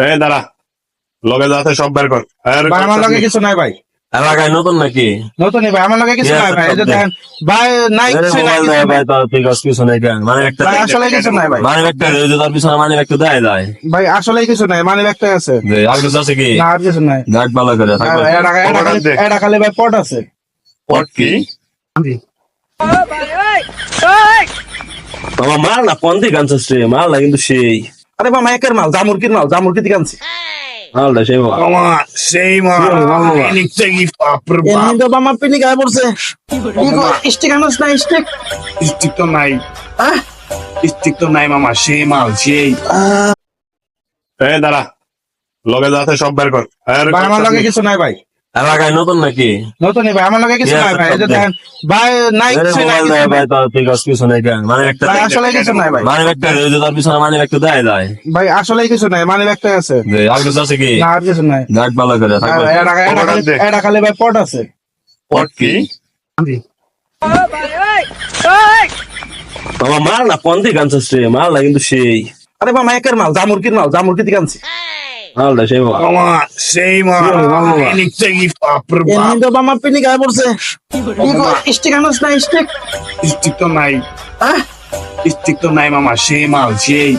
এই দাঁড়া, লগে যাতে সব বের কর। ভাই আমার লগে কিছু নাই ভাই, এলাকায় নতুন নাকি? নতুনই ভাই, আমার লগে কিছু নাই ভাই। এই যে দেখেন ভাই, নাই কিছু নাই, মোবাইল দেয় ভাই, তার ঠিক আছে, কিছু নাই কেন? মানে একটা ভাই আসলে কিছু নাই ভাই, মানে একটা তার পিছনে মানে একটা দেয় যায় ভাই আসলে কিছু নাই, মানে একটা আছে যে আর কিছু আছে কি? না, আর কিছু নাই। গাট ভালো করে থাকবে। এটা খালি ভাই পট আছে। পট কি? বাবা মাল না পন্দি গানছিস রে, মাল না কিন্তু সেই আরে বাবা একের মাল, জামুরকির মাল, জামুরকি থেকে আনছি। মালটা সেই মাল। মামা সেই মাল নিচ্ছে কি বাপরে বাপ। এমনি তো বাবা পিনি গায়ে পড়ছে। স্টিক আনস না, স্টিক স্টিক তো নাই, স্টিক তো নাই মামা, সেই মাল সেই। এই দাঁড়া, লগে যাতে সব বের কর। ভাই আমার লগে কিছু নাই ভাই, এলাকায় নতুন নাকি? নতুনই ভাই, আমার লগে কিছু নাই ভাই। এই যে দেখেন ভাই, নাই কিছু নাই, মোবাইল দেয় ভাই, তার ঠিক আছে, কিছু নাই কেন? মানে একটা ভাই আসলে কিছু নাই ভাই, মানে একটা তার পিছনে মানে একটা দেয় যায় ভাই আসলে কিছু নাই, মানে একটা আছে যে আর কিছু আছে কি? না, আর কিছু নাই। গাট ভালো করে থাকবে। এটা খালি ভাই পট আছে। পট কি? বাবা মাল না পন্দি গানছিস রে, মাল না কিন্তু সেই আরে বাবা একের মাল, জামুরকির মাল, জামুরকি থেকে আনছি। মালটা সেই মাল। মামা সেই মাল নিচ্ছে কি বাপরে বাপ। এমনি তো বাবা পিনি গায়ে পড়ছে। স্টিক আনস না, স্টিক স্টিক তো নাই, স্টিক তো নাই মামা, সেই মাল সেই।